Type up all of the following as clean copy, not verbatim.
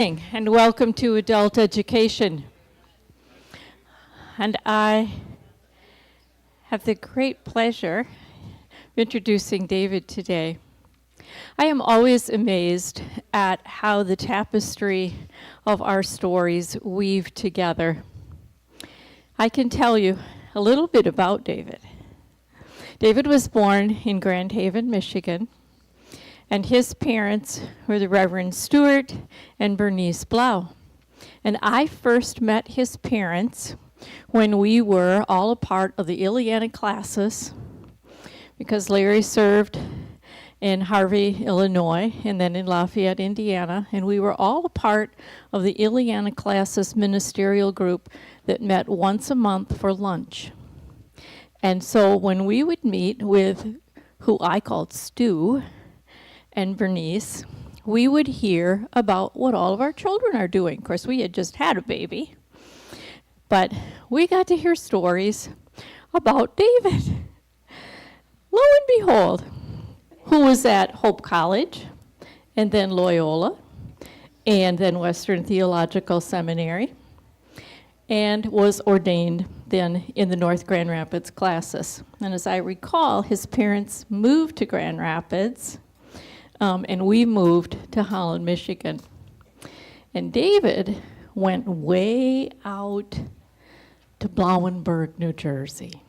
And welcome to Adult Education. And I have the great pleasure of introducing David today. I am always amazed at how the tapestry of our stories weave together. I can tell you a little bit about David. David was born in Grand Haven, Michigan, and his parents were the Reverend Stuart and Bernice Blauw. And I first met his parents when we were all a part of the Ileana classes, because Larry served in Harvey, Illinois, and then in Lafayette, Indiana, and we were all a part of the Ileana classes ministerial group that met once a month for lunch. And so when we would meet with who I called Stu and Bernice, we would hear about what all of our children are doing. Of course, we had just had a baby, but we got to hear stories about David. Lo and behold, who was at Hope College, and then Loyola, and then Western Theological Seminary, and was ordained then in the North Grand Rapids classes. And as I recall, his parents moved to Grand Rapids, and we moved to Holland, Michigan. And David went way out to Blauenburg, New Jersey,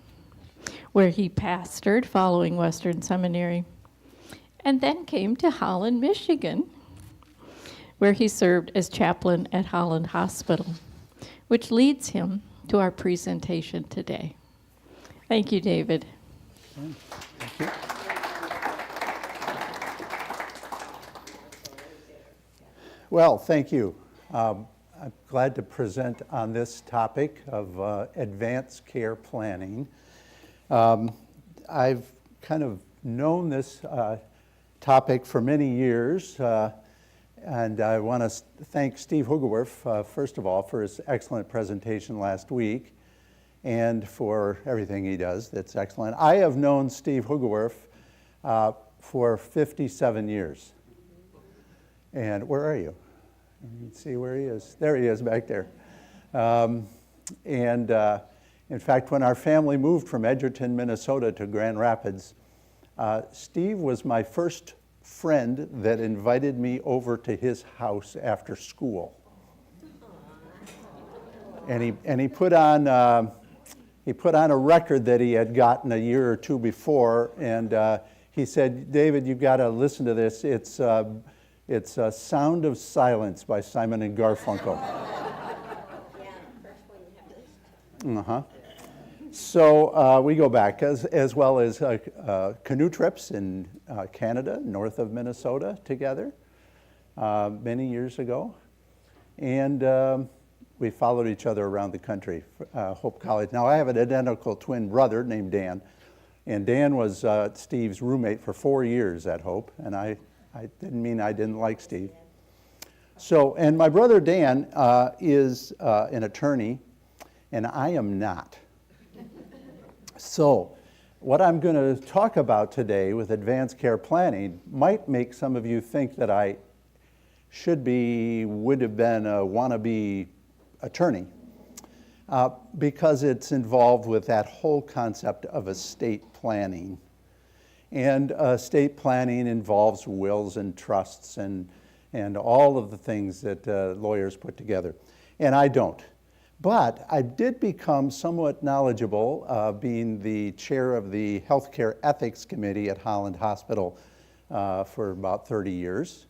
where he pastored following Western Seminary, and then came to Holland, Michigan, where he served as chaplain at Holland Hospital, which leads him to our presentation today. Thank you, David. Thank you. Well, thank you. I'm glad to present on this topic of advanced care planning. I've kind of known this topic for many years, and I want to thank Steve Hugerwerf, first of all, for his excellent presentation last week and for everything he does. That's excellent. I have known Steve Hugerwerf for 57 years. And where are you? You can see where he is. There he is back there. In fact, when our family moved from Edgerton, Minnesota to Grand Rapids, Steve was my first friend that invited me over to his house after school. And he put on a record that he had gotten a year or two before, and he said, "David, you've got to listen to this. It's Sound of Silence by Simon and Garfunkel." Uh-huh. So we go back, as well as canoe trips in Canada, north of Minnesota, together many years ago. And we followed each other around the country, Hope College. Now, I have an identical twin brother named Dan, and Dan was Steve's roommate for 4 years at Hope, and I didn't mean I didn't like Steve. So, and my brother Dan is an attorney, and I am not. So, what I'm going to talk about today with advanced care planning might make some of you think that I would have been a wannabe attorney, because it's involved with that whole concept of estate planning. And estate planning involves wills and trusts and all of the things that lawyers put together. And I don't. But I did become somewhat knowledgeable, being the chair of the Healthcare Ethics Committee at Holland Hospital for about 30 years.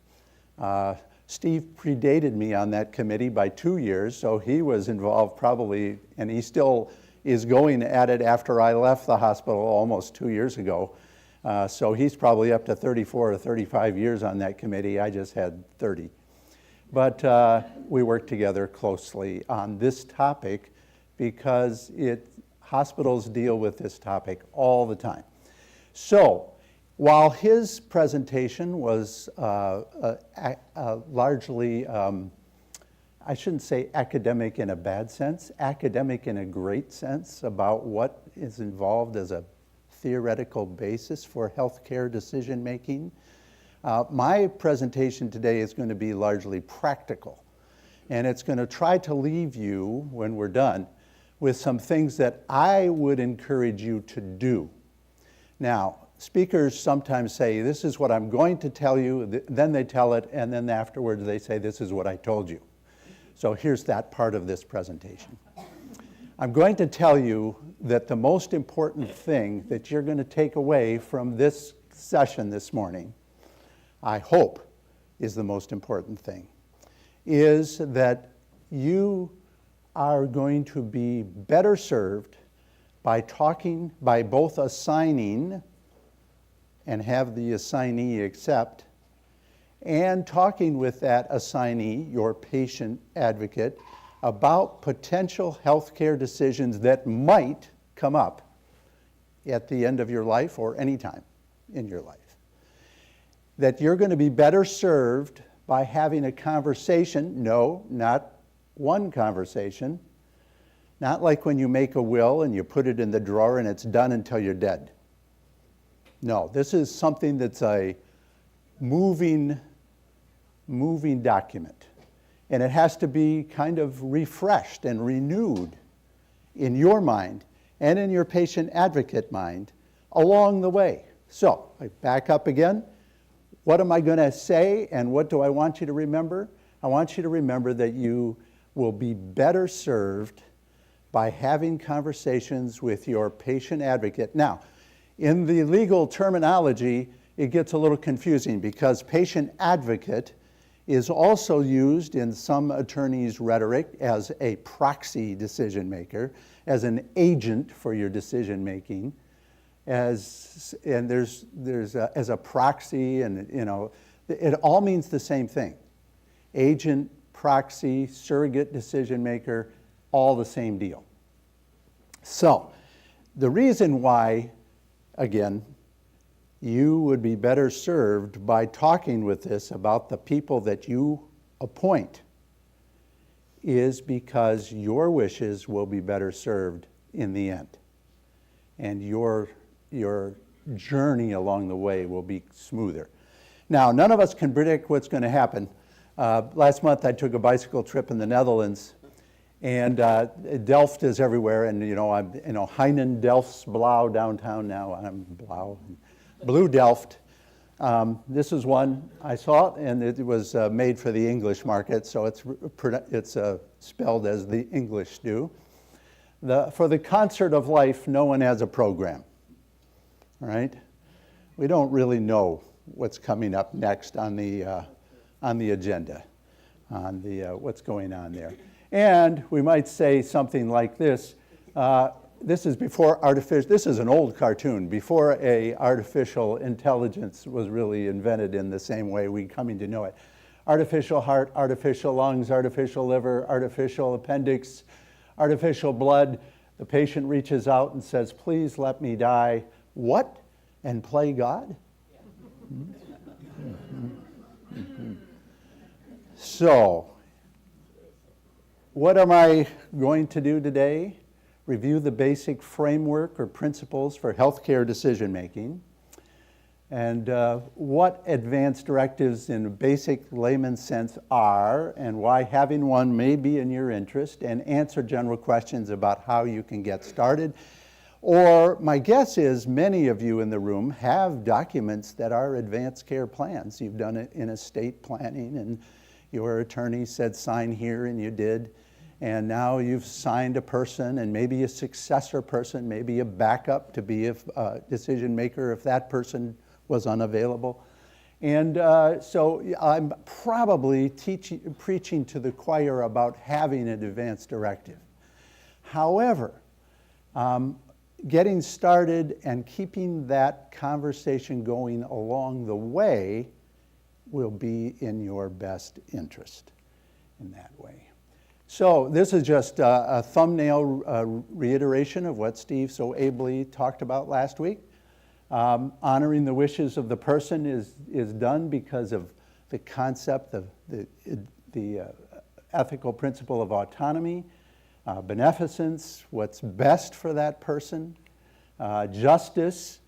Steve predated me on that committee by 2 years, so he was involved probably, and he still is going at it after I left the hospital almost 2 years ago. So he's probably up to 34 or 35 years on that committee. I just had 30. But we work together closely on this topic because hospitals deal with this topic all the time. So while his presentation was largely, I shouldn't say academic in a bad sense, academic in a great sense about what is involved as a theoretical basis for healthcare decision making. My presentation today is going to be largely practical. And it's going to try to leave you, when we're done, with some things that I would encourage you to do. Now, speakers sometimes say, this is what I'm going to tell you, then they tell it, and then afterwards they say, this is what I told you. So here's that part of this presentation. I'm going to tell you that the most important thing that you're going to take away from this session this morning, I hope is the most important thing, is that you are going to be better served by both assigning and have the assignee accept, and talking with that assignee, your patient advocate, about potential healthcare decisions that might come up at the end of your life or any time in your life. That you're going to be better served by having a conversation, no, not one conversation, not like when you make a will and you put it in the drawer and it's done until you're dead. No, this is something that's a moving document. And it has to be kind of refreshed and renewed in your mind and in your patient advocate mind along the way. So, I back up again. What am I going to say and what do I want you to remember? I want you to remember that you will be better served by having conversations with your patient advocate. Now, in the legal terminology, it gets a little confusing because patient advocate is also used in some attorneys' rhetoric as a proxy decision maker, as an agent for your decision making, as a proxy, and it all means the same thing. Agent, proxy, surrogate decision maker, all the same deal. So, the reason why, again, you would be better served by talking with this about the people that you appoint is because your wishes will be better served in the end. And your journey along the way will be smoother. Now, none of us can predict what's going to happen. Last month I took a bicycle trip in the Netherlands, and Delft is everywhere, and I'm Heinen, Delft's Blauw downtown now. I'm Blauw. Blue Delft. This is one I saw, and it was made for the English market, so it's spelled as the English do. For the concert of life, no one has a program, all right? We don't really know what's coming up next on the agenda, on what's going on there. And we might say something like this. This is this is an old cartoon, before artificial intelligence was really invented in the same way we're coming to know it. Artificial heart, artificial lungs, artificial liver, artificial appendix, artificial blood. The patient reaches out and says, please let me die. What? And play God? So, what am I going to do today? Review the basic framework or principles for healthcare decision making, and what advance directives in a basic layman's sense are, and why having one may be in your interest, and answer general questions about how you can get started. Or my guess is many of you in the room have documents that are advanced care plans. You've done it in estate planning, and your attorney said sign here, and you did. And now you've signed a person, and maybe a successor person, maybe a backup to be a decision maker if that person was unavailable. And so I'm probably preaching to the choir about having an advance directive. However, getting started and keeping that conversation going along the way will be in your best interest in that way. So this is just a thumbnail reiteration of what Steve so ably talked about last week. Honoring the wishes of the person is done because of the concept of the ethical principle of autonomy, beneficence, what's best for that person, justice.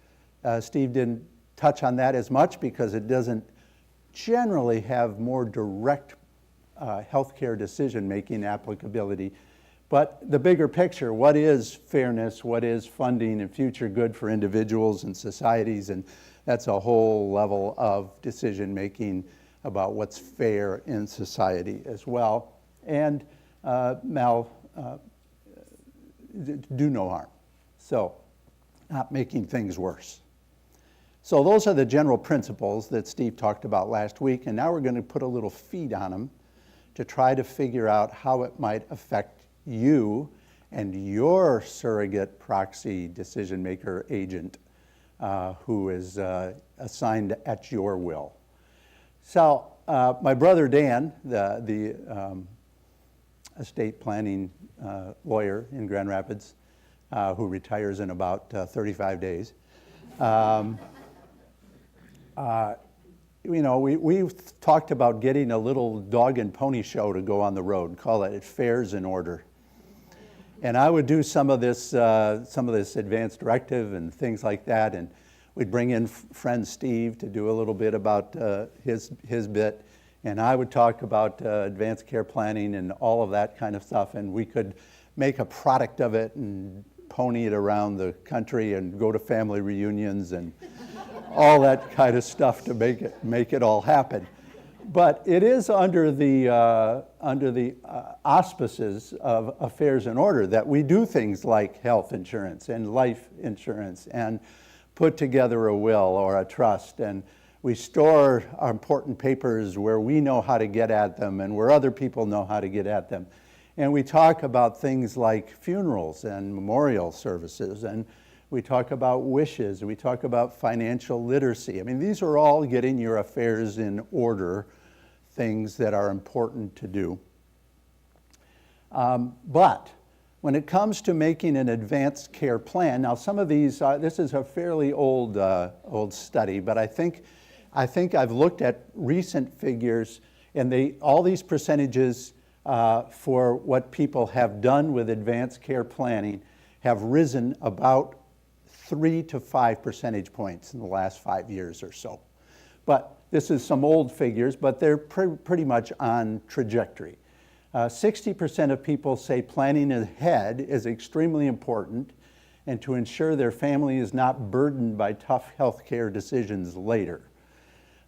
Steve didn't touch on that as much because it doesn't generally have more direct healthcare decision-making applicability. But the bigger picture, what is fairness, what is funding and future good for individuals and societies, and that's a whole level of decision-making about what's fair in society as well. And do no harm. So, not making things worse. So those are the general principles that Steve talked about last week, and now we're going to put a little feed on them to try to figure out how it might affect you and your surrogate proxy decision maker agent who is assigned at your will. So my brother Dan, the estate planning lawyer in Grand Rapids, who retires in about 35 days, we've talked about getting a little dog and pony show to go on the road, call it Affairs in Order. And I would do some of this advance directive and things like that, and we'd bring in friend Steve to do a little bit about his bit, and I would talk about advanced care planning and all of that kind of stuff, and we could make a product of it and pony it around the country and go to family reunions and all that kind of stuff to make it all happen. But it is under the auspices of Affairs in Order that we do things like health insurance and life insurance and put together a will or a trust, and we store our important papers where we know how to get at them and where other people know how to get at them. And we talk about things like funerals and memorial services, and we talk about wishes, and we talk about financial literacy. I mean, these are all getting your affairs in order, things that are important to do. But when it comes to making an advanced care plan, now some of these, this is a fairly old study, but I think I've looked at recent figures, and all these percentages for what people have done with advanced care planning have risen about 3 to 5 percentage points in the last 5 years or so. But this is some old figures, but they're pretty much on trajectory. 60% of people say planning ahead is extremely important and to ensure their family is not burdened by tough healthcare decisions later.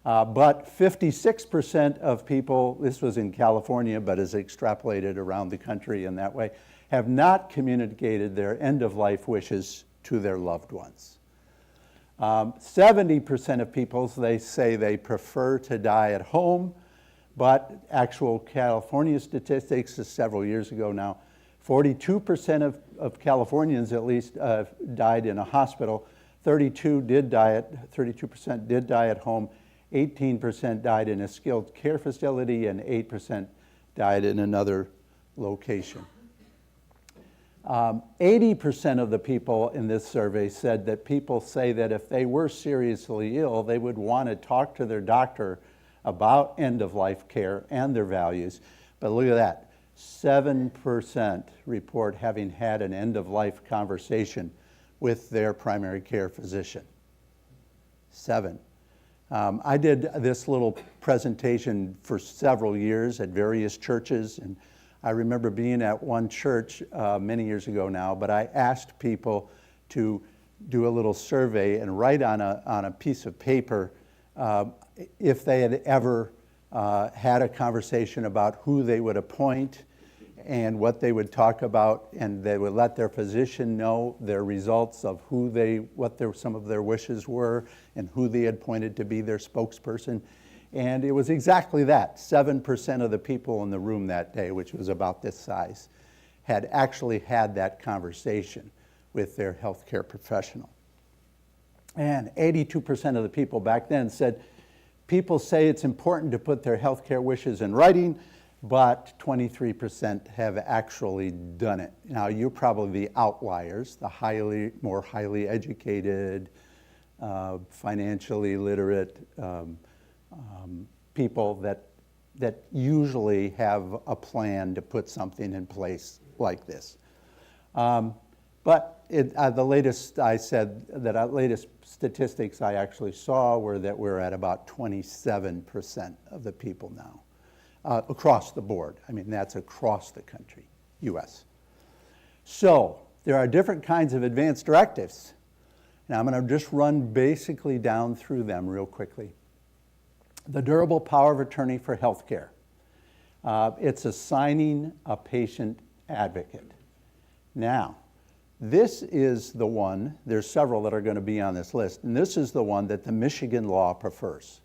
But 56% of people, this was in California but is extrapolated around the country in that way, have not communicated their end-of-life wishes to their loved ones. 70% of people, they say they prefer to die at home, but actual California statistics is several years ago now, 42% of Californians at least died in a hospital, 32% did die at home, 18% died in a skilled care facility, and 8% died in another location. 80% of the people in this survey said that people say that if they were seriously ill, they would want to talk to their doctor about end-of-life care and their values. But look at that, 7% report having had an end-of-life conversation with their primary care physician. 7. I did this little presentation for several years at various churches, and I remember being at one church many years ago now, but I asked people to do a little survey and write on a piece of paper if they had ever had a conversation about who they would appoint and what they would talk about, and they would let their physician know their results of some of their wishes were and who they had appointed to be their spokesperson. And it was exactly that. 7% of the people in the room that day, which was about this size, had actually had that conversation with their healthcare professional. And 82% of the people back then said, people say it's important to put their healthcare wishes in writing, but 23% have actually done it. Now, you're probably the outliers, the more highly educated, financially literate people that usually have a plan to put something in place like this. But the latest latest statistics I actually saw were that we're at about 27% of the people now across the board. I mean, that's across the country, U.S. So there are different kinds of advance directives. Now I'm going to just run basically down through them real quickly. The durable power of attorney for health care. It's assigning a patient advocate. Now, this is the one, there's several that are going to be on this list, and this is the one that the Michigan law prefers.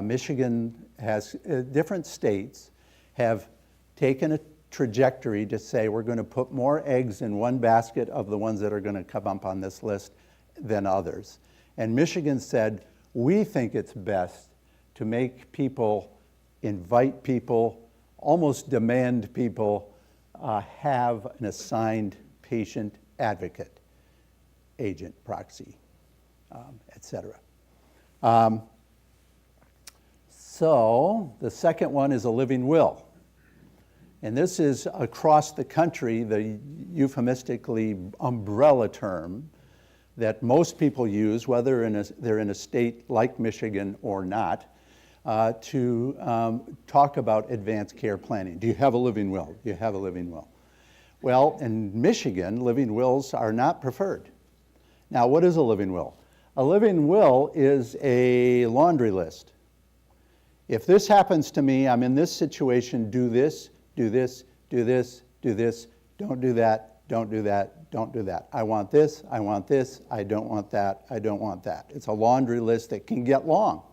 Michigan has, different states have taken a trajectory to say we're going to put more eggs in one basket of the ones that are going to come up on this list than others. And Michigan said, we think it's best to make people, invite people, almost demand people have an assigned patient advocate, agent, proxy, etc. So the second one is a living will. And this is across the country, the euphemistically umbrella term that most people use, whether they're in a state like Michigan or not, to talk about advanced care planning. Do you have a living will? Do you have a living will? Well, in Michigan, living wills are not preferred. Now, what is a living will? A living will is a laundry list. If this happens to me, I'm in this situation, do this, do this, do this, do this, don't do that, don't do that, don't do that. I want this, I want this, I don't want that, I don't want that. It's a laundry list that can get long.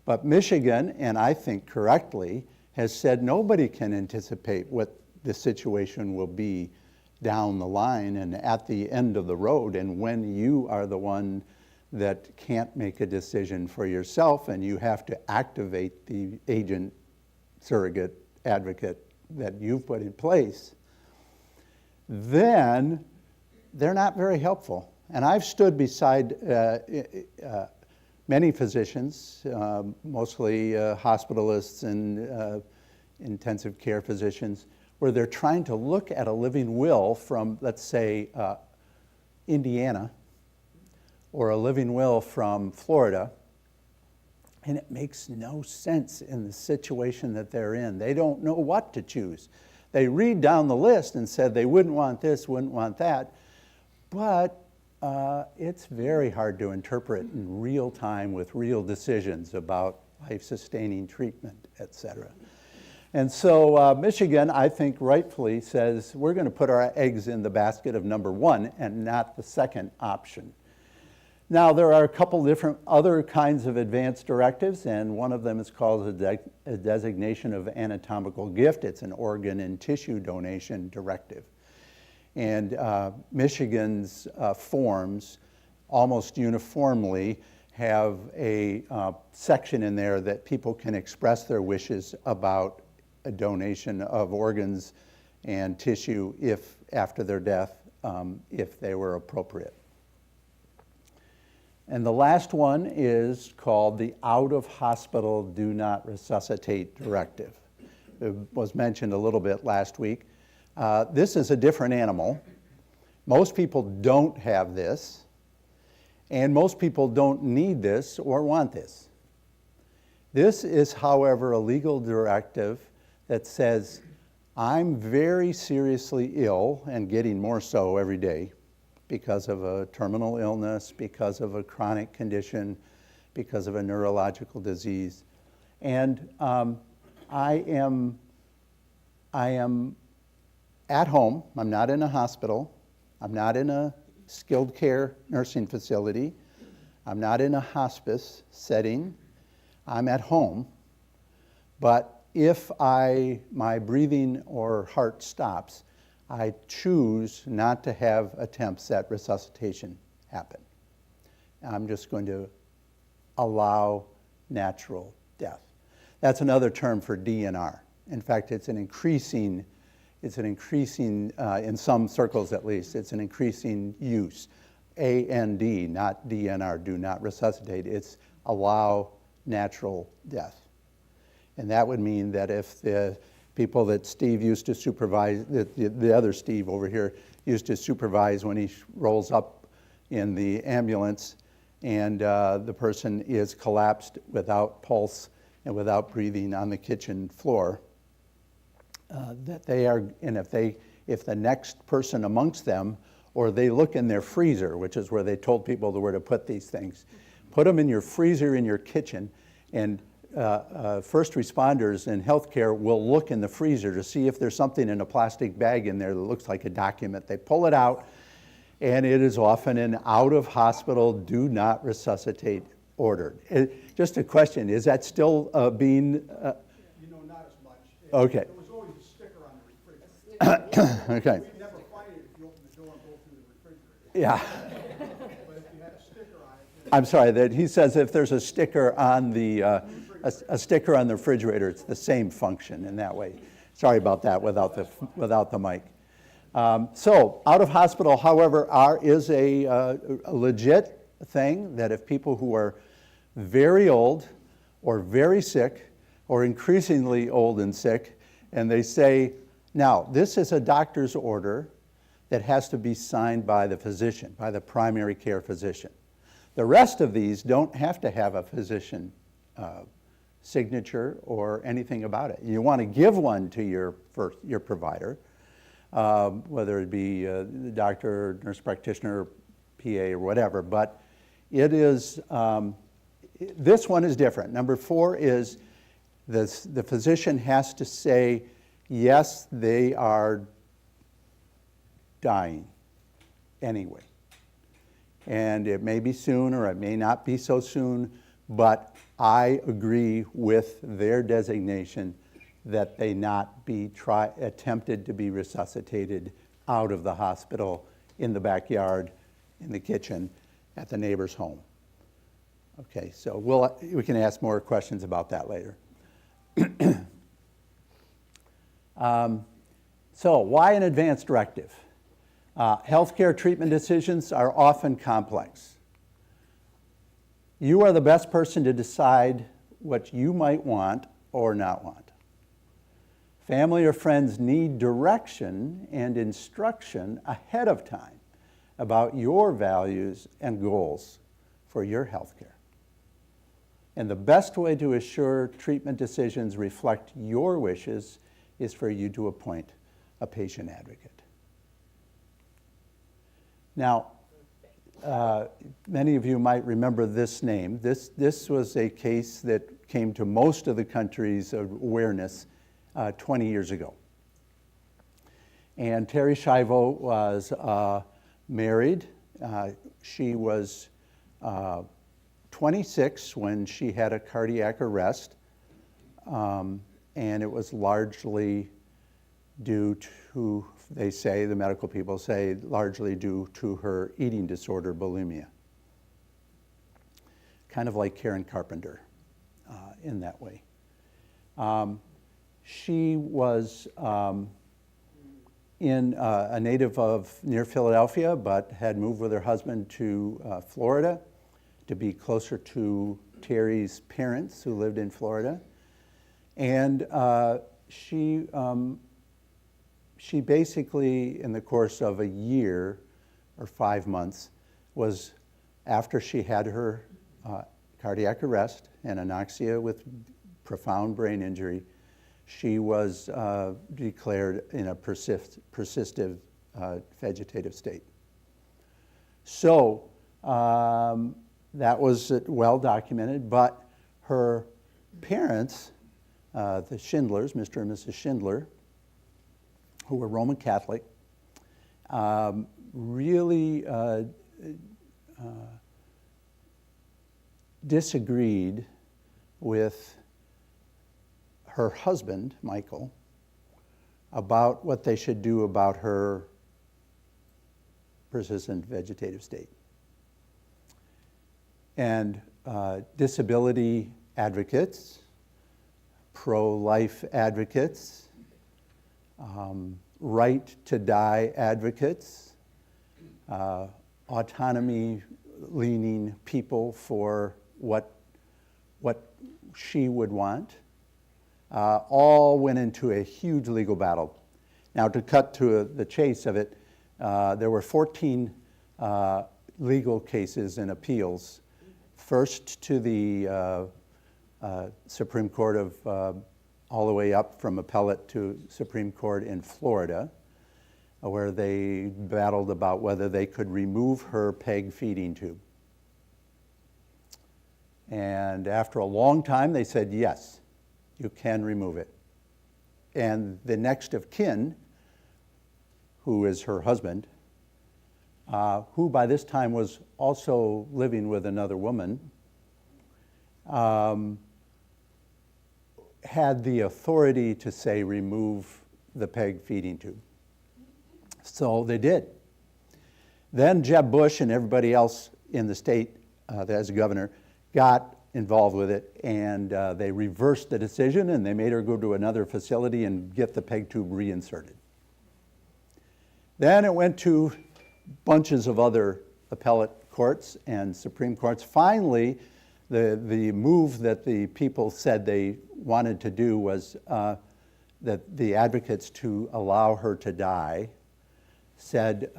But Michigan, and I think correctly, has said nobody can anticipate what the situation will be down the line and at the end of the road, and when you are the one that can't make a decision for yourself and you have to activate the agent, surrogate, advocate that you've put in place, then they're not very helpful. And I've stood beside many physicians, mostly hospitalists and intensive care physicians, where they're trying to look at a living will from, let's say, Indiana, or a living will from Florida, and it makes no sense in the situation that they're in. They don't know what to choose. They read down the list and said they wouldn't want this, wouldn't want that, but it's very hard to interpret in real time with real decisions about life-sustaining treatment, et cetera. And so Michigan, I think rightfully says we're going to put our eggs in the basket of number one and not the second option. Now, there are a couple different other kinds of advance directives, and one of them is called a designation of anatomical gift. It's an organ and tissue donation directive. And Michigan's forms almost uniformly have a section in there that people can express their wishes about a donation of organs and tissue if after their death, if they were appropriate. And the last one is called the out-of-hospital do not resuscitate directive. It was mentioned a little bit last week. This is a different animal. Most people don't have this, and most people don't need this or want this. This is, however, a legal directive that says, I'm very seriously ill and getting more so every day, because of a terminal illness, because of a chronic condition, because of a neurological disease. And I am at home. I'm not in a hospital. I'm not in a skilled care nursing facility. I'm not in a hospice setting. I'm at home. But if my breathing or heart stops, I choose not to have attempts at resuscitation happen. I'm just going to allow natural death. That's another term for DNR. In fact, it's an increasing, in some circles at least, it's an increasing use. AND, not DNR, do not resuscitate. It's allow natural death. And that would mean that if the people that Steve used to supervise, the other Steve over here used to supervise when he rolls up in the ambulance and the person is collapsed without pulse and without breathing on the kitchen floor, that they are, and if the next person amongst them, or they look in their freezer, which is where they told people where to put these things, put them in your freezer in your kitchen, and first responders in healthcare will look in the freezer to see if there's something in a plastic bag in there that looks like a document. They pull it out, and it is often an out-of-hospital, do not resuscitate order. Just a question, is that still being... Not as much. Okay. There was always a sticker on the refrigerator. Okay. We'd never find it if you open the door and go through the refrigerator. Yeah. But if you had a sticker on it... I'm sorry, that he says if there's a sticker on the a sticker on the refrigerator, it's the same function in that way. Sorry about that without the mic. So out of hospital, however, is a legit thing that if people who are very old or very sick or increasingly old and sick, and they say, now this is a doctor's order that has to be signed by the physician, by the primary care physician. The rest of these don't have to have a physician signature or anything about it. You want to give one to your provider, whether it be the doctor, nurse practitioner, PA, or whatever, but it is, this one is different. Number 4 is the physician has to say, yes, they are dying anyway. And it may be soon or it may not be so soon, but I agree with their designation that they not be attempted to be resuscitated out of the hospital, in the backyard, in the kitchen, at the neighbor's home. Okay, so we can ask more questions about that later. So why an advance directive? Healthcare treatment decisions are often complex. You are the best person to decide what you might want or not want. Family or friends need direction and instruction ahead of time about your values and goals for your healthcare. And the best way to assure treatment decisions reflect your wishes is for you to appoint a patient advocate. Now, many of you might remember this name. This was a case that came to most of the country's awareness 20 years ago. And Terry Schiavo was married. She was 26 when she had a cardiac arrest, and it was largely due to, they say, the medical people say, largely due to her eating disorder, bulimia. Kind of like Karen Carpenter in that way. She was a native of near Philadelphia, but had moved with her husband to Florida to be closer to Terry's parents who lived in Florida. And she basically, in the course of a year or 5 months, was, after she had her cardiac arrest and anoxia with profound brain injury, she was declared in a persistent vegetative state. So that was well documented, but her parents, the Schindlers, Mr. and Mrs. Schindler, who were Roman Catholic, really disagreed with her husband, Michael, about what they should do about her persistent vegetative state. And disability advocates, pro-life advocates, right to die advocates, autonomy-leaning people for what she would want, all went into a huge legal battle. Now, to cut to the chase of it, there were 14 legal cases and appeals, first to the Supreme Court of all the way up from appellate to Supreme Court in Florida, where they battled about whether they could remove her PEG feeding tube. And after a long time, they said, yes, you can remove it. And the next of kin, who is her husband, who by this time was also living with another woman, had the authority to say, remove the PEG feeding tube. So they did. Then Jeb Bush and everybody else in the state as governor got involved with it, and they reversed the decision, and they made her go to another facility and get the PEG tube reinserted. Then it went to bunches of other appellate courts and Supreme Courts. Finally, the move that the people said they wanted to do was that the advocates to allow her to die said,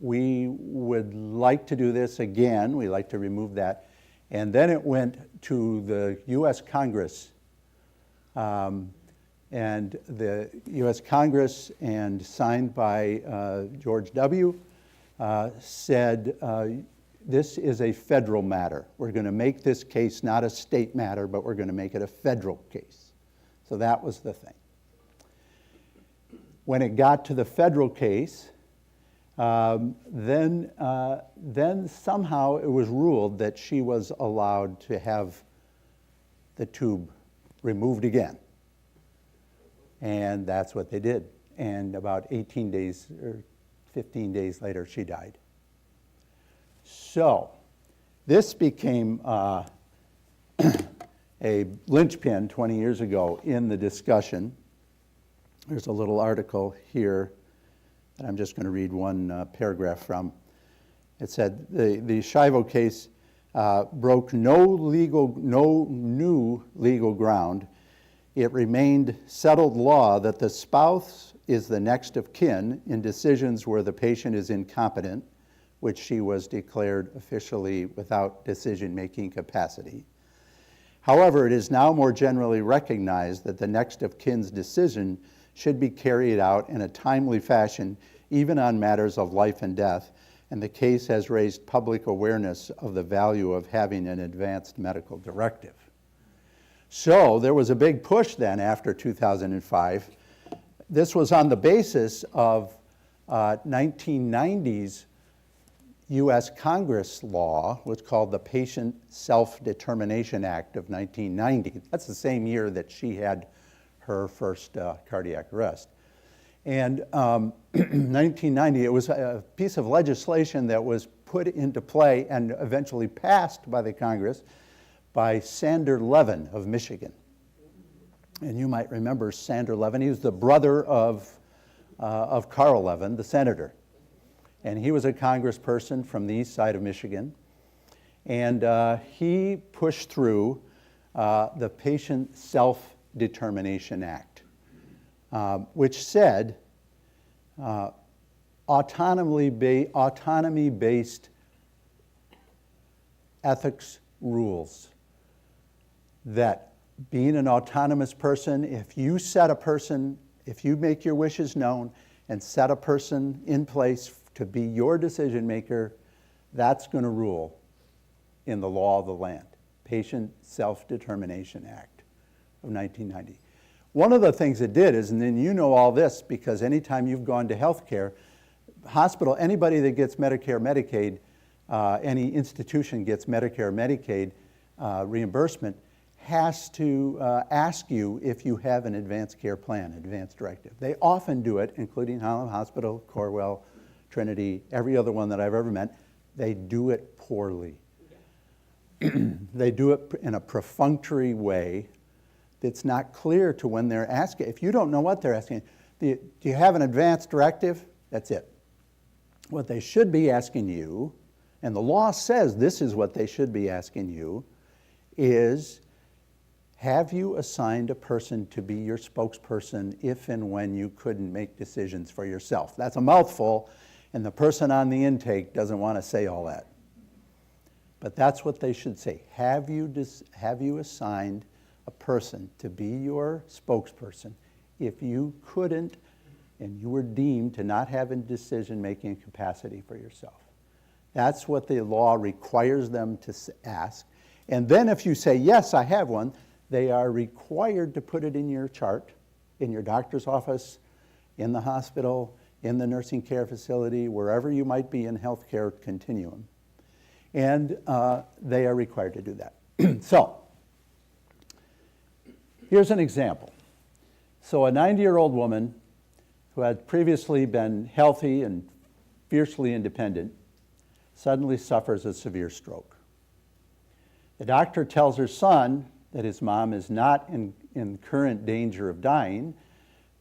we would like to do this again. We'd like to remove that. And then it went to the U.S. Congress. And the U.S. Congress, and signed by George W., said, this is a federal matter. We're going to make this case not a state matter, but we're going to make it a federal case. So that was the thing. When it got to the federal case, then somehow it was ruled that she was allowed to have the tube removed again. And that's what they did. And about 18 days or 15 days later, she died. So this became a linchpin 20 years ago in the discussion. There's a little article here that I'm just going to read one paragraph from. It said, the Shivo case broke no new legal ground. It remained settled law that the spouse is the next of kin in decisions where the patient is incompetent, which she was declared officially without decision-making capacity. However, it is now more generally recognized that the next of kin's decision should be carried out in a timely fashion, even on matters of life and death, and the case has raised public awareness of the value of having an advanced medical directive. So there was a big push then after 2005. This was on the basis of 1990's U.S. Congress law, was called the Patient Self-Determination Act of 1990. That's the same year that she had her first cardiac arrest. And 1990, it was a piece of legislation that was put into play and eventually passed by the Congress by Sander Levin of Michigan. And you might remember Sander Levin. He was the brother of Carl Levin, the senator. And he was a congressperson from the east side of Michigan. And he pushed through the Patient Self-Determination Act, which said autonomy-based ethics rules. That being an autonomous person, if you make your wishes known and set a person in place to be your decision maker, that's going to rule in the law of the land. Patient Self-Determination Act of 1990. One of the things it did is, and then you know all this because anytime you've gone to healthcare, hospital, anybody that gets Medicare, Medicaid, any institution gets Medicare, Medicaid reimbursement, has to ask you if you have an advanced care plan, advance directive. They often do it, including Highland Hospital, Corewell, Trinity, every other one that I've ever met. They do it poorly. They do it in a perfunctory way that's not clear to when they're asking. If you don't know what they're asking, do you have an advance directive? That's it. What they should be asking you, and the law says this is what they should be asking you, is have you assigned a person to be your spokesperson if and when you couldn't make decisions for yourself? That's a mouthful, and the person on the intake doesn't want to say all that. But that's what they should say. Have you assigned a person to be your spokesperson if you couldn't and you were deemed to not have a decision-making capacity for yourself? That's what the law requires them to ask. And then if you say, yes, I have one, they are required to put it in your chart, in your doctor's office, in the hospital, in the nursing care facility, wherever you might be in healthcare continuum. And they are required to do that. So, here's an example. So a 90-year-old woman who had previously been healthy and fiercely independent suddenly suffers a severe stroke. The doctor tells her son that his mom is not in current danger of dying,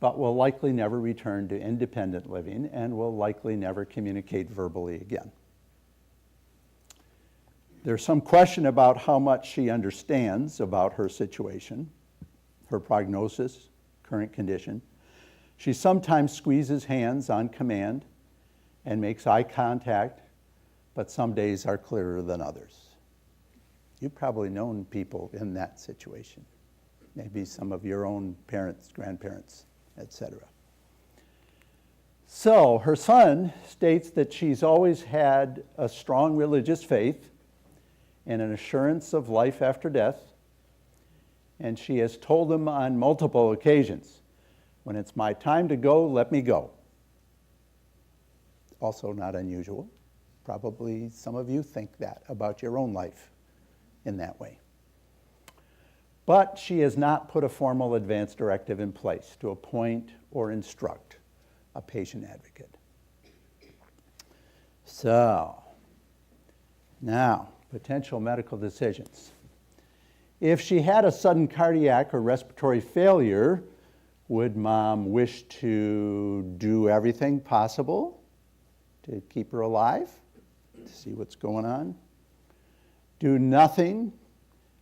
but will likely never return to independent living and will likely never communicate verbally again. There's some question about how much she understands about her situation, her prognosis, current condition. She sometimes squeezes hands on command and makes eye contact, but some days are clearer than others. You've probably known people in that situation, maybe some of your own parents, grandparents, etc. So her son states that she's always had a strong religious faith and an assurance of life after death, and she has told him on multiple occasions, when it's my time to go, let me go. Also not unusual. Probably some of you think that about your own life in that way. But she has not put a formal advance directive in place to appoint or instruct a patient advocate. So, now, potential medical decisions. If she had a sudden cardiac or respiratory failure, would mom wish to do everything possible to keep her alive, to see what's going on? Do nothing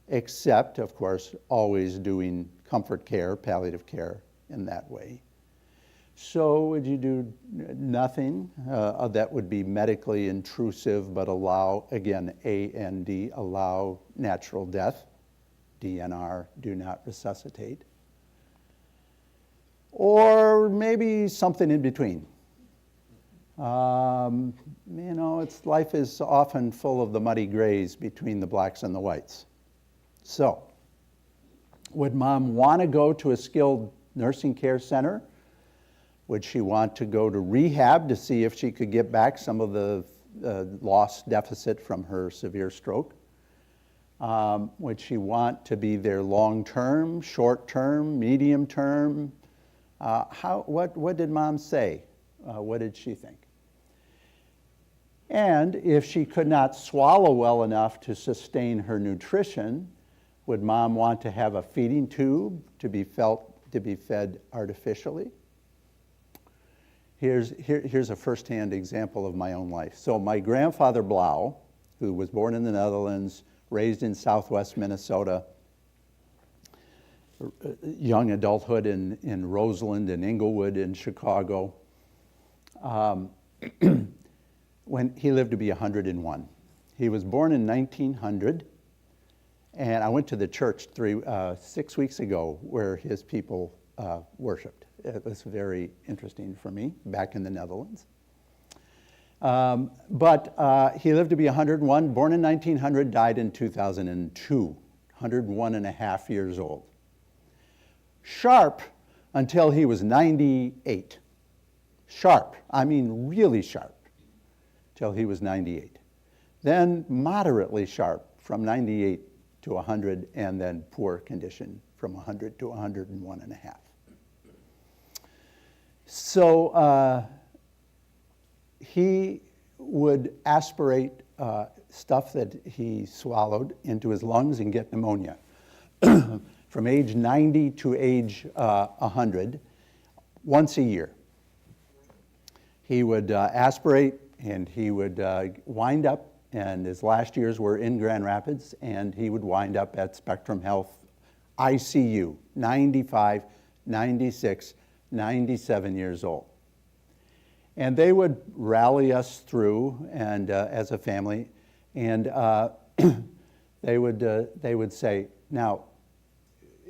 except, of course, always doing comfort care, palliative care in that way. So would you do nothing that would be medically intrusive but allow, again, A&D, allow natural death, DNR, do not resuscitate? Or maybe something in between. Life is often full of the muddy grays between the blacks and the whites. So, would mom want to go to a skilled nursing care center? Would she want to go to rehab to see if she could get back some of the lost deficit from her severe stroke? Would she want to be there long-term, short-term, medium-term? What did mom say? What did she think? And if she could not swallow well enough to sustain her nutrition, would mom want to have a feeding tube to be fed artificially? Here's a firsthand example of my own life. So my grandfather Blauw, who was born in the Netherlands, raised in southwest Minnesota, young adulthood in Roseland and Inglewood in Chicago, when he lived to be 101. He was born in 1900, and I went to the church 6 weeks ago where his people worshiped. It was very interesting for me back in the Netherlands. But he lived to be 101, born in 1900, died in 2002, 101 and a half years old. Sharp until he was 98. Sharp, I mean really sharp, till he was 98. Then moderately sharp from 98 to 100, and then poor condition from 100 to 101 and a half. So he would aspirate stuff that he swallowed into his lungs and get pneumonia. From age 90 to age 100, once a year. He would aspirate, and he would wind up, and his last years were in Grand Rapids, and he would wind up at Spectrum Health ICU, 95, 96, 97 years old. And they would rally us through, and as a family, and they would say, now,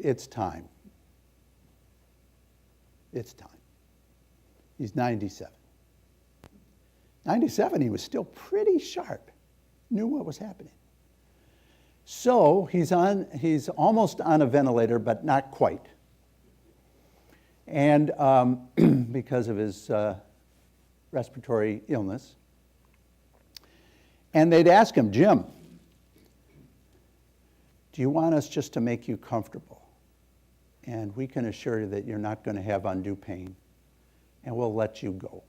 it's time. It's time. He's 97. 97, he was still pretty sharp, knew what was happening. So he's almost on a ventilator, but not quite. And because of his respiratory illness. And they'd ask him, Jim, do you want us just to make you comfortable? And we can assure you that you're not going to have undue pain, and we'll let you go.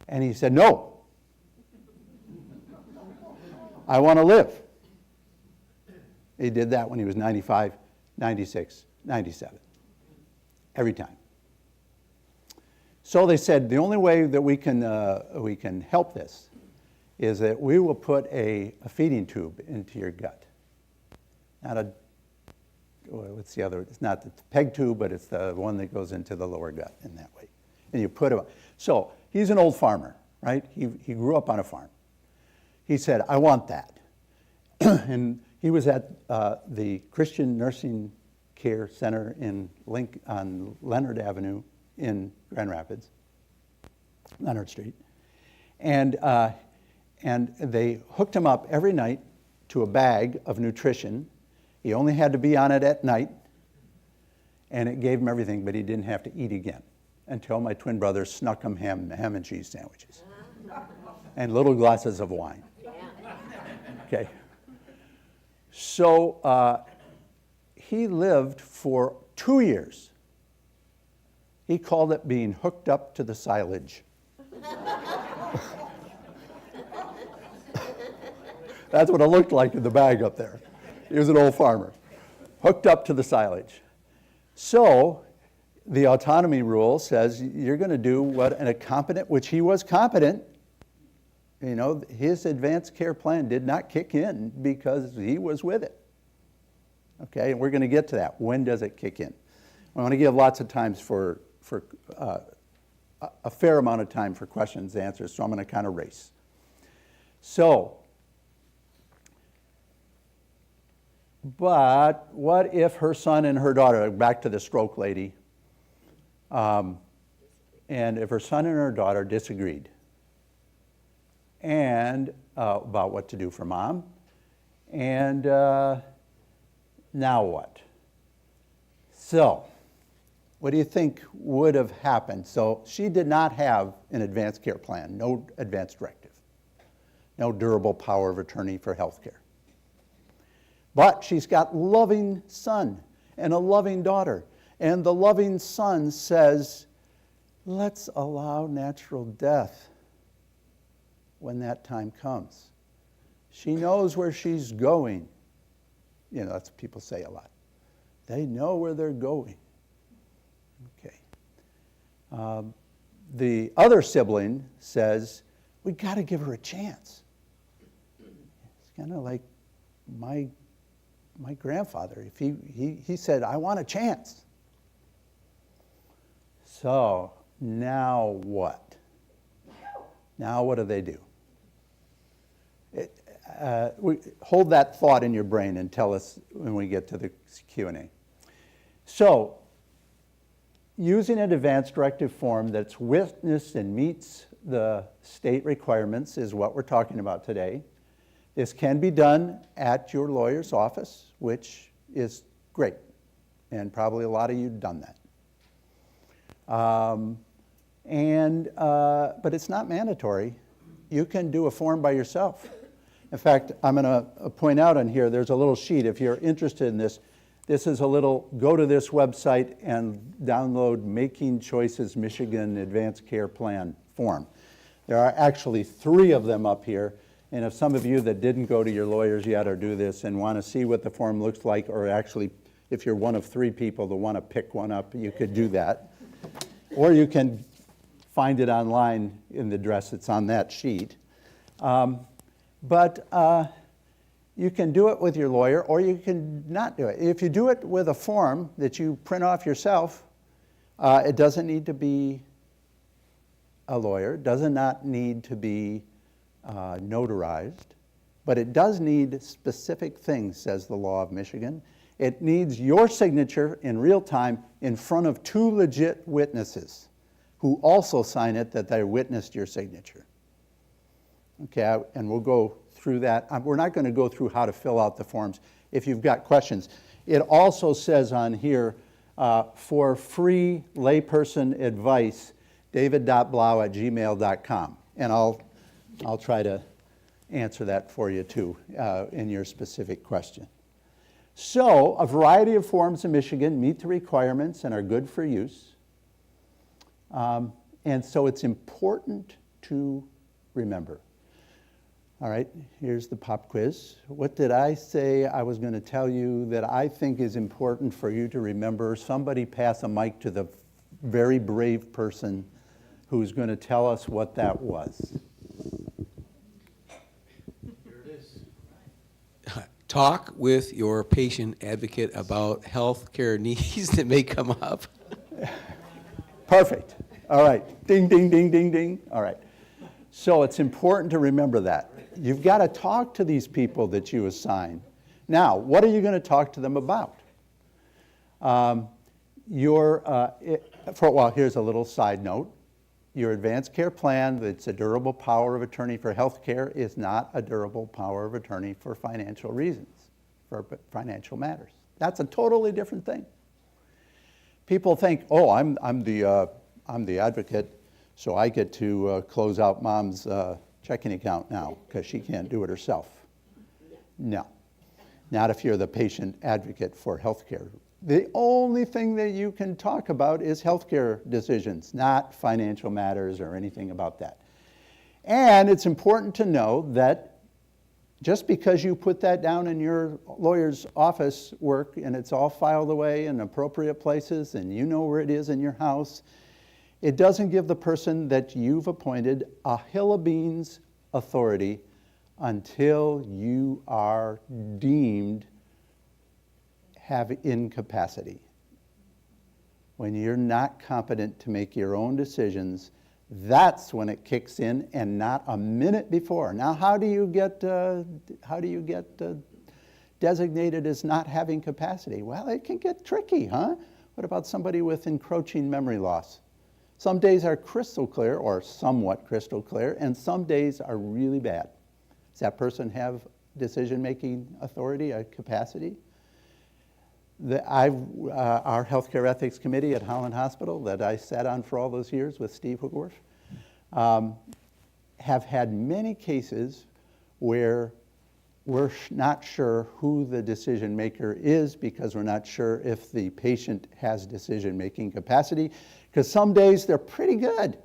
And he said, no. I want to live. He did that when he was 95, 96, 97. Every time. So they said, the only way that we can help this is that we will put a feeding tube into your gut. What's the other? It's not the peg tube, but it's the one that goes into the lower gut in that way. And you put it. So he's an old farmer, right? He grew up on a farm. He said, I want that. And he was at the Christian Nursing Care Center on Leonard Avenue in Grand Rapids, Leonard Street. And they hooked him up every night to a bag of nutrition. He only had to be on it at night, and it gave him everything, but he didn't have to eat again until my twin brother snuck him ham and cheese sandwiches and little glasses of wine. Okay. So he lived for 2 years. He called it being hooked up to the silage. That's what it looked like in the bag up there. He was an old farmer, hooked up to the silage. So the autonomy rule says you're going to do what a competent, which he was competent. You know, his advanced care plan did not kick in because he was with it. Okay, and we're going to get to that. When does it kick in? I want to give lots of times for a fair amount of time for questions and answers, so I'm going to kind of race. So, but what if her son and her daughter, back to the stroke lady, and if her son and her daughter disagreed and about what to do for mom, and now what? So, what do you think would have happened? So she did not have an advanced care plan, no advance directive, no durable power of attorney for health care. But she's got loving son and a loving daughter. And the loving son says, let's allow natural death when that time comes. She knows where she's going. You know, that's what people say a lot. They know where they're going. Okay. The other sibling says, we got to give her a chance. It's kind of like my grandfather. If he said, I want a chance. So now what? Now what do they do? Hold that thought in your brain and tell us when we get to the Q&A. So, using an advance directive form that's witnessed and meets the state requirements is what we're talking about today. This can be done at your lawyer's office, which is great, and probably a lot of you have done that. But it's not mandatory. You can do a form by yourself. In fact, I'm going to point out on here, there's a little sheet. If you're interested in this, this is a little, go to this website and download Making Choices Michigan Advanced Care Plan form. There are actually 3 of them up here. And if some of you that didn't go to your lawyers yet or do this and want to see what the form looks like, or actually if you're one of 3 people that want to pick one up, you could do that. Or you can find it online in the address that's on that sheet. But you can do it with your lawyer, or you can not do it. If you do it with a form that you print off yourself, it doesn't need to be a lawyer. It does not need to be notarized, but it does need specific things, says the law of Michigan. It needs your signature in real time in front of two legit witnesses who also sign it that they witnessed your signature. Okay, and we'll go through that. We're not going to go through how to fill out the forms if you've got questions. It also says on here, for free layperson advice, david.blau@gmail.com. And I'll try to answer that for you too in your specific question. So a variety of forms in Michigan meet the requirements and are good for use. And so it's important to remember. All right, here's the pop quiz. What did I say I was going to tell you that I think is important for you to remember? Somebody pass a mic to the very brave person who's going to tell us what that was. Here it is. Talk with your patient advocate about health care needs that may come up. Perfect. All right. Ding, ding, ding, ding, ding. All right. So it's important to remember that. You've got to talk to these people that you assign. Now, what are you going to talk to them about? Here's a little side note. Your advanced care plan that's a durable power of attorney for health care is not a durable power of attorney for financial reasons, for financial matters. That's a totally different thing. People think, oh, I'm the advocate, so I get to close out mom's checking account now because she can't do it herself. No, not if you're the patient advocate for health care. The only thing that you can talk about is healthcare decisions, not financial matters or anything about that. And it's important to know that just because you put that down in your lawyer's office work and it's all filed away in appropriate places and you know where it is in your house, it doesn't give the person that you've appointed a hill of beans authority until you are deemed have incapacity. When you're not competent to make your own decisions, that's when it kicks in, and not a minute before. Now, how do you get designated as not having capacity? Well, it can get tricky, huh? What about somebody with encroaching memory loss? Some days are crystal clear, or somewhat crystal clear, and some days are really bad. Does that person have decision-making authority, a capacity? Our healthcare ethics committee at Holland Hospital that I sat on for all those years with Steve Hoogworth have had many cases where we're not sure who the decision maker is because we're not sure if the patient has decision-making capacity, because some days they're pretty good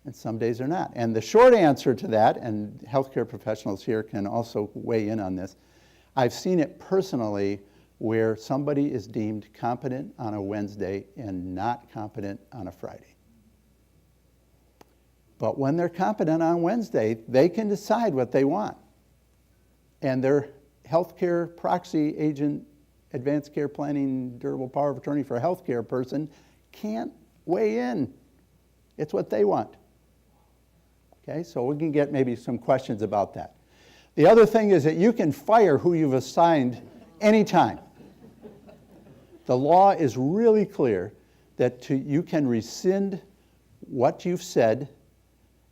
and some days they're not. And the short answer to that, and healthcare professionals here can also weigh in on this, I've seen it personally where somebody is deemed competent on a Wednesday and not competent on a Friday. But when they're competent on Wednesday, they can decide what they want. And their healthcare proxy agent, advanced care planning, durable power of attorney for a healthcare person can't weigh in. It's what they want. Okay, so we can get maybe some questions about that. The other thing is that you can fire who you've assigned anytime. The law is really clear that you can rescind what you've said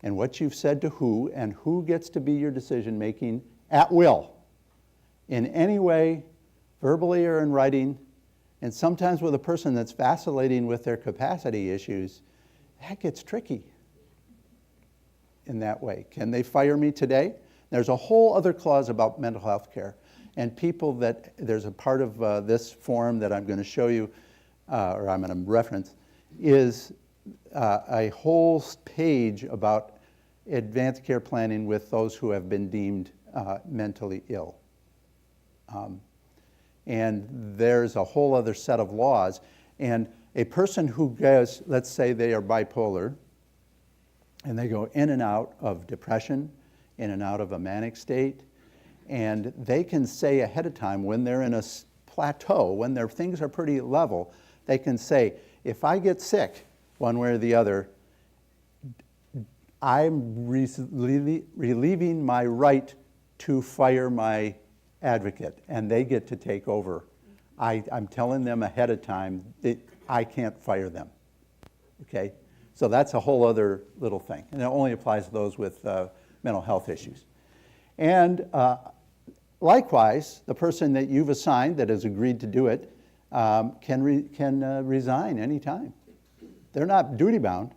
and what you've said to who and who gets to be your decision making at will in any way, verbally or in writing, and sometimes with a person that's vacillating with their capacity issues, that gets tricky in that way. Can they fire me today? There's a whole other clause about mental health care. And people that, there's a part of this form that I'm going to show you, or I'm going to reference, is a whole page about advanced care planning with those who have been deemed mentally ill. And there's a whole other set of laws. And a person who goes, let's say they are bipolar, and they go in and out of depression, in and out of a manic state, and they can say ahead of time when they're in a plateau, when their things are pretty level, they can say, if I get sick one way or the other, I'm relieving my right to fire my advocate, and they get to take over. I'm telling them ahead of time that I can't fire them, okay? So that's a whole other little thing, and it only applies to those with mental health issues. And likewise, the person that you've assigned that has agreed to do it can resign anytime. They're not duty-bound.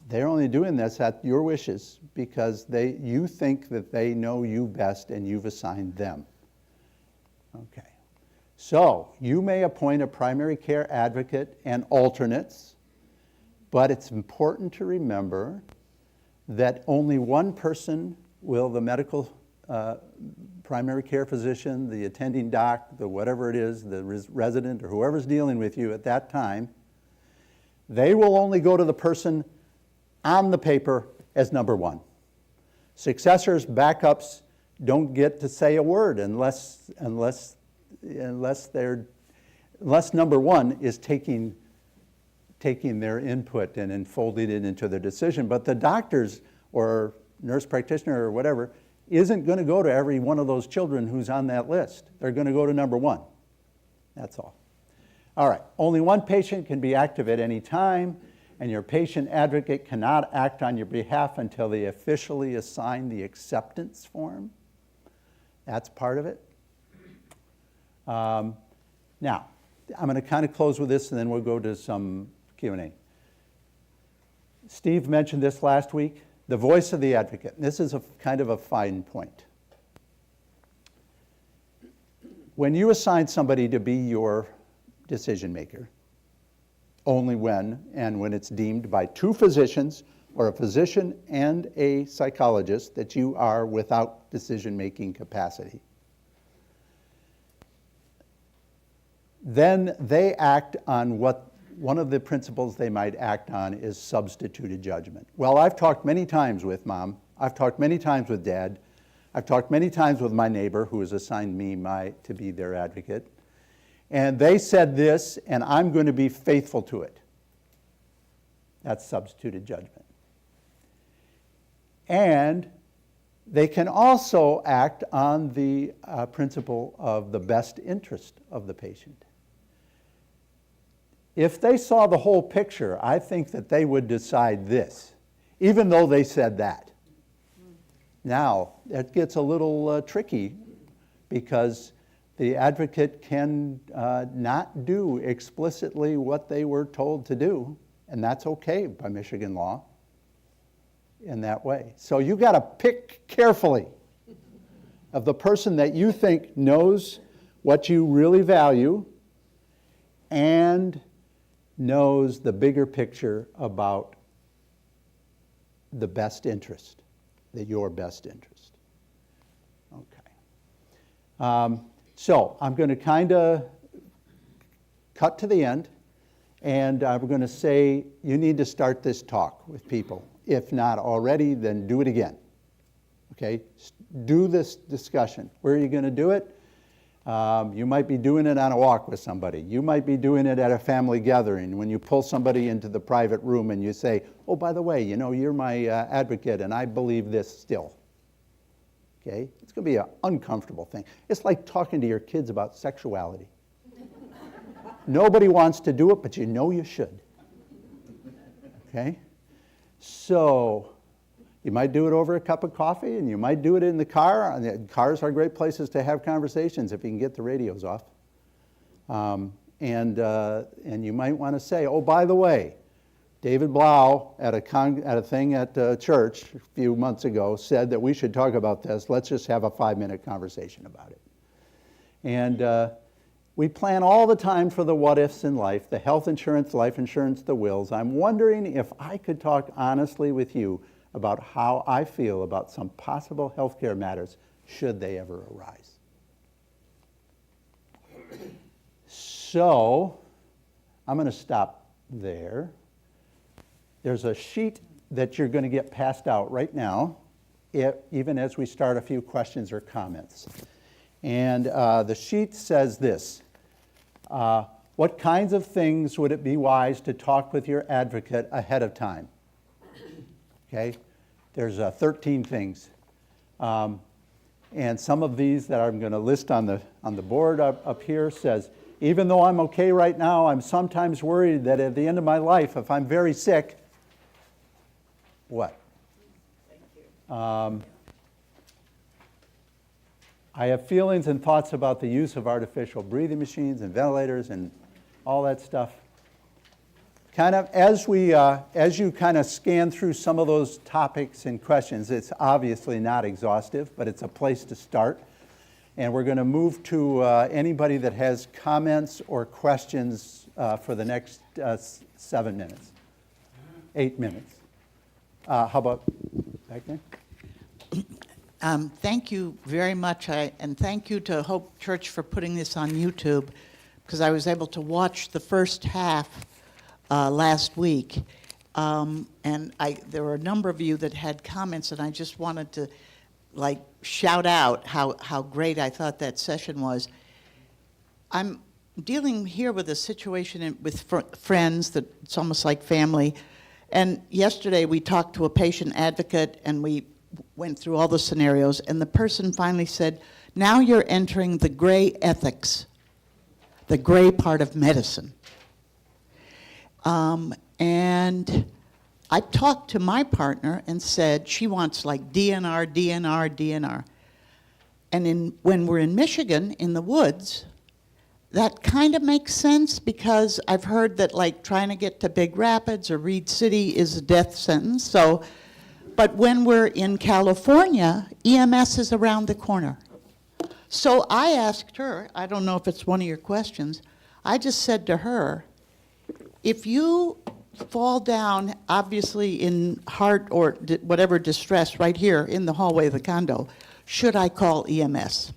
They're only doing this at your wishes because you think that they know you best and you've assigned them. Okay. So you may appoint a primary care advocate and alternates, but it's important to remember that only one person will the medical primary care physician, the attending doc, the whatever it is, the resident or whoever's dealing with you at that time, they will only go to the person on the paper as number one. Successors, backups don't get to say a word unless number one is taking their input and enfolding it into their decision. But the doctors or nurse practitioner or whatever isn't going to go to every one of those children who's on that list. They're going to go to number one. That's all. All right, only one patient can be active at any time, and your patient advocate cannot act on your behalf until they officially assign the acceptance form. That's part of it. Now, I'm going to kind of close with this, and then we'll go to some Q&A. Steve mentioned this last week, the voice of the advocate. This is a kind of a fine point. When you assign somebody to be your decision maker, only when it's deemed by two physicians or a physician and a psychologist that you are without decision-making capacity. Then they act on what one of the principles they might act on is substituted judgment. Well, I've talked many times with Mom, I've talked many times with Dad, I've talked many times with my neighbor who has assigned me to be their advocate, and they said this, and I'm going to be faithful to it. That's substituted judgment. And they can also act on the principle of the best interest of the patient. If they saw the whole picture, I think that they would decide this, even though they said that. Now, that gets a little tricky because the advocate can not do explicitly what they were told to do, and that's okay by Michigan law in that way. So you got to pick carefully of the person that you think knows what you really value and knows the bigger picture about the best interest, your best interest. Okay. So I'm going to kind of cut to the end, and we're going to say you need to start this talk with people. If not already, then do it again. Okay? Do this discussion. Where are you going to do it? You might be doing it on a walk with somebody. You might be doing it at a family gathering when you pull somebody into the private room and you say, oh, by the way, you're my advocate and I believe this still. Okay? It's going to be an uncomfortable thing. It's like talking to your kids about sexuality. Nobody wants to do it, but you know you should. Okay? So you might do it over a cup of coffee, and you might do it in the car. And cars are great places to have conversations if you can get the radios off. And you might want to say, oh, by the way, David Blauw at a thing at church a few months ago said that we should talk about this. Let's just have a 5-minute conversation about it. And we plan all the time for the what-ifs in life, the health insurance, life insurance, the wills. I'm wondering if I could talk honestly with you about how I feel about some possible health care matters should they ever arise. So I'm going to stop there. There's a sheet that you're going to get passed out right now, even as we start a few questions or comments. And the sheet says this. What kinds of things would it be wise to talk with your advocate ahead of time? okay? There's 13 things. And some of these that I'm going to list on the board up here says, even though I'm okay right now, I'm sometimes worried that at the end of my life, if I'm very sick, what? Thank you. I have feelings and thoughts about the use of artificial breathing machines and ventilators and all that stuff. Kind of as you kind of scan through some of those topics and questions, it's obviously not exhaustive, but it's a place to start. And we're going to move to anybody that has comments or questions for the next 7 minutes, 8 minutes. How about back there? Thank you very much, and thank you to Hope Church for putting this on YouTube, because I was able to watch the first half last week, and there were a number of you that had comments, and I just wanted to shout out how great I thought that session was. I'm dealing here with a situation with friends that it's almost like family, and yesterday we talked to a patient advocate, and we went through all the scenarios, and the person finally said, now you're entering the gray ethics, the gray part of medicine. And I talked to my partner and said she wants like DNR, DNR, DNR. And when we're in Michigan, in the woods, that kind of makes sense, because I've heard that trying to get to Big Rapids or Reed City is a death sentence. But when we're in California, EMS is around the corner. So I asked her, I don't know if it's one of your questions, I just said to her, if you fall down, obviously in heart or whatever distress right here in the hallway of the condo, should I call EMS?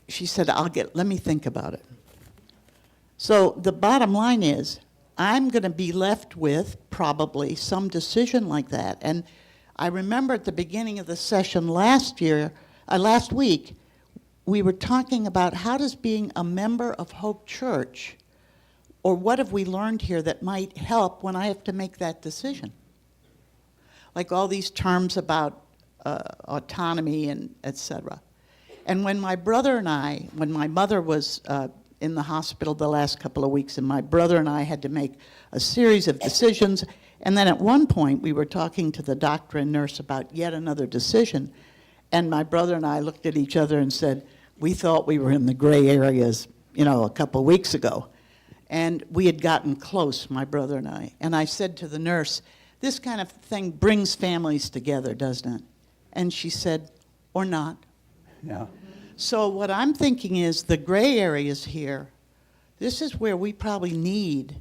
She said, let me think about it. So the bottom line is, I'm going to be left with probably some decision like that. And I remember at the beginning of the session last week, we were talking about how does being a member of Hope Church, or what have we learned here that might help when I have to make that decision? Like all these terms about autonomy and et cetera. And when my mother was in the hospital the last couple of weeks, and my brother and I had to make a series of decisions, and then at one point we were talking to the doctor and nurse about yet another decision, and my brother and I looked at each other and said, we thought we were in the gray areas, a couple of weeks ago. And we had gotten close, my brother and I. And I said to the nurse, this kind of thing brings families together, doesn't it? And she said, or not. Yeah. So what I'm thinking is the gray areas here, this is where we probably need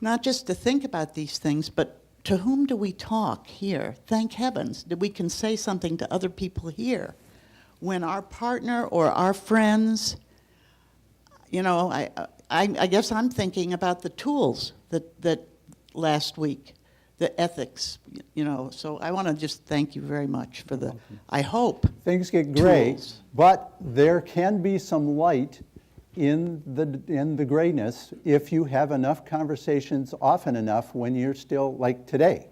not just to think about these things, but to whom do we talk here? Thank heavens that we can say something to other people here. When our partner or our friends, I guess I'm thinking about the tools that last week, the ethics, So I want to just thank you very much for the, I hope. Things get gray, tools. but there can be some light in the grayness if you have enough conversations often enough when you're still, like today.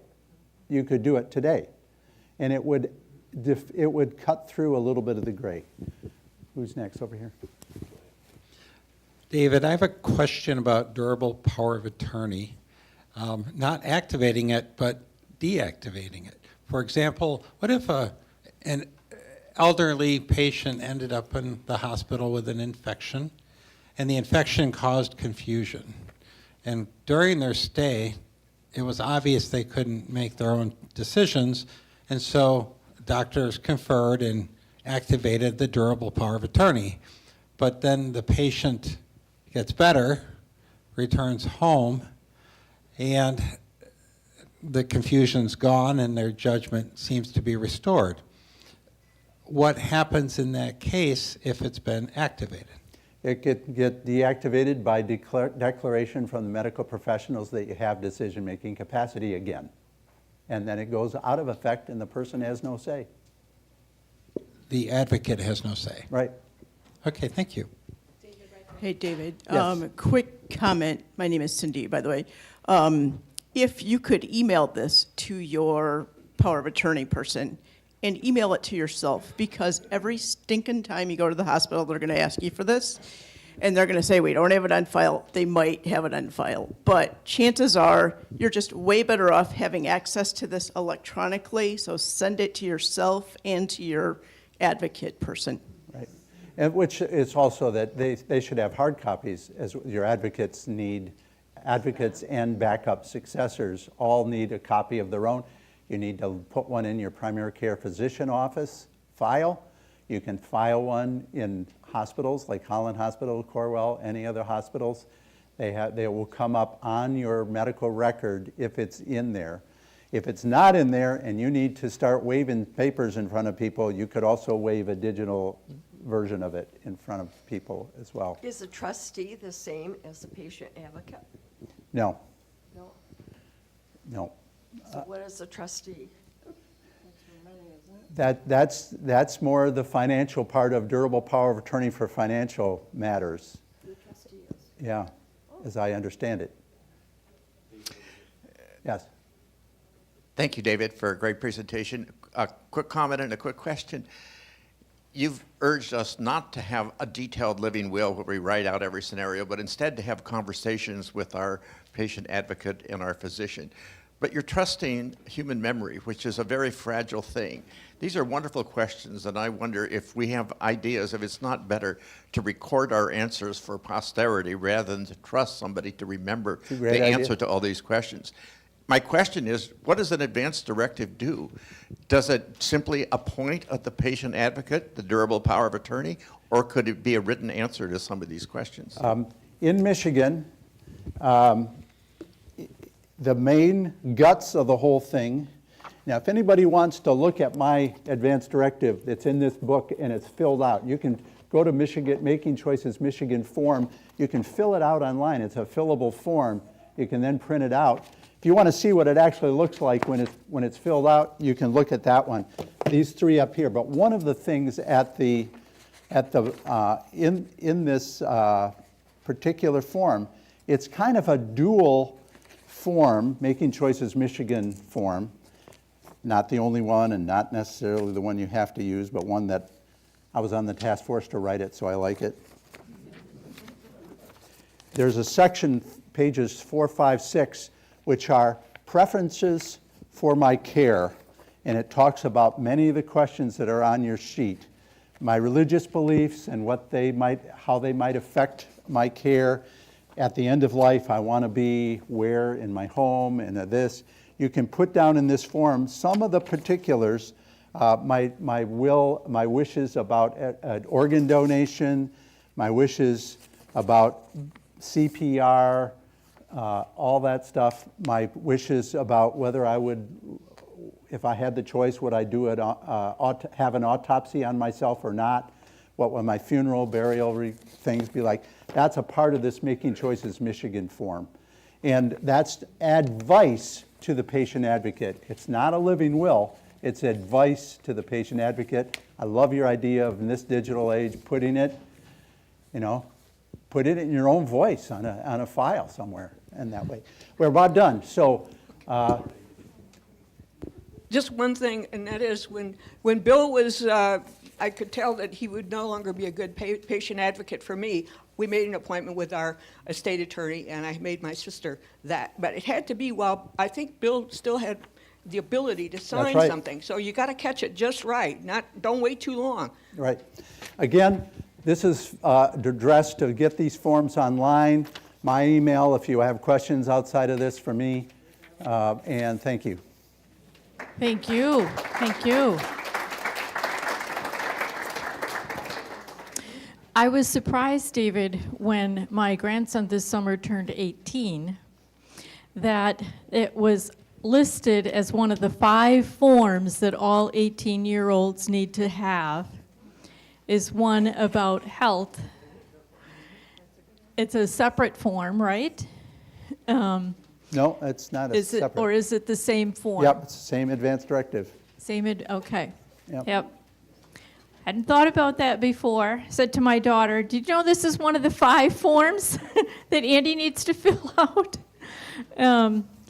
You could do it today. And it would cut through a little bit of the gray. Who's next over here? David, I have a question about durable power of attorney. Not activating it, but deactivating it. For example, what if an elderly patient ended up in the hospital with an infection, and the infection caused confusion? And during their stay, it was obvious they couldn't make their own decisions, and so doctors conferred and activated the durable power of attorney. But then the patient gets better, returns home, and the confusion's gone and their judgment seems to be restored. What happens in that case if it's been activated? It can get deactivated by declaration from the medical professionals that you have decision-making capacity again. And then it goes out of effect and the person has no say. The advocate has no say. Right. Okay, thank you. Hey, David. Yes. Quick comment. My name is Cindy, by the way. if you could email this to your power of attorney person and email it to yourself, because every stinking time you go to the hospital, they're going to ask you for this, and they're going to say, we don't have it on file. They might have it on file, but chances are you're just way better off having access to this electronically, so send it to yourself and to your advocate person. Right. And which is also that they should have hard copies, as your advocates and backup successors all need a copy of their own. You need to put one in your primary care physician office file. You can file one in hospitals like Holland Hospital, Cornwall, any other hospitals. They will come up on your medical record if it's in there. If it's not in there and you need to start waving papers in front of people, you could also wave a digital version of it in front of people as well. Is a trustee the same as a patient advocate? No, No. no. So what is a trustee? That's more the financial part of durable power of attorney for financial matters. The trustee is. Yeah, as I understand it. Yes. Thank you, David, for a great presentation. A quick comment and a quick question. You've urged us not to have a detailed living will where we write out every scenario, but instead to have conversations with our patient advocate and our physician. But you're trusting human memory, which is a very fragile thing. These are wonderful questions, and I wonder if we have ideas, if it's not better to record our answers for posterity rather than to trust somebody to remember the answer to all these questions. My question is, what does an advance directive do? Does it simply appoint the patient advocate, the durable power of attorney, or could it be a written answer to some of these questions? In Michigan, the main guts of the whole thing. Now, if anybody wants to look at my advance directive that's in this book and it's filled out, you can go to Michigan, Making Choices Michigan form. You can fill it out online. It's a fillable form. You can then print it out. If you want to see what it actually looks like when it's filled out, you can look at that one. These three up here. But one of the things in this particular form, it's kind of a dual form, Making Choices Michigan form. Not the only one and not necessarily the one you have to use, but one that I was on the task force to write it, so I like it. There's a section, pages 4, 5, 6, which are preferences for my care, and it talks about many of the questions that are on your sheet. My religious beliefs and how they might affect my care. At the end of life, I want to be where in my home and this. You can put down in this form some of the particulars, my wishes about an organ donation, my wishes about CPR, all that stuff, my wishes about whether I would, if I had the choice, would I do it, have an autopsy on myself or not? What would my funeral, burial things be like? That's a part of this Making Choices Michigan form. And that's advice to the patient advocate. It's not a living will, it's advice to the patient advocate. I love your idea of, in this digital age, putting it, put it in your own voice on a file somewhere, and that way. We're about done. So, just one thing, and that is when Bill was, I could tell that he would no longer be a good patient advocate for me. We made an appointment with our estate attorney, and I made my sister that. But it had to be while I think Bill still had the ability to sign something. So you got to catch it just right. Don't wait too long. Right. Again, this is addressed to get these forms online. My email, if you have questions outside of this, for me. And thank you. Thank you. Thank you. I was surprised, David, when my grandson this summer turned 18, that it was listed as one of the 5 forms that all 18-year-olds need to have is one about health. It's a separate form, right? No, it's not separate. Or is it the same form? Yep, it's the same advance directive. Okay. Yep. Hadn't thought about that before. Said to my daughter, did you know this is one of the 5 forms that Andy needs to fill out?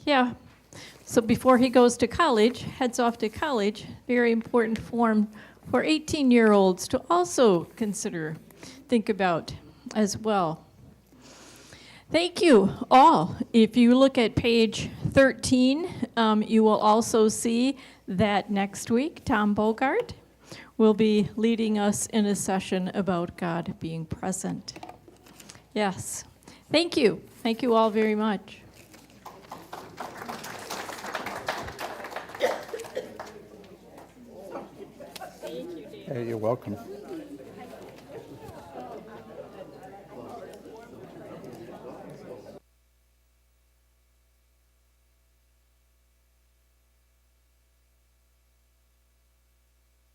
Yeah. So before he goes to college, heads off to college, very important form for 18-year-olds to also consider, think about as well. Thank you all. If you look at page 13, you will also see that next week, Tom Bogart will be leading us in a session about God being present. Yes. Thank you. Thank you all very much. Hey, you're welcome.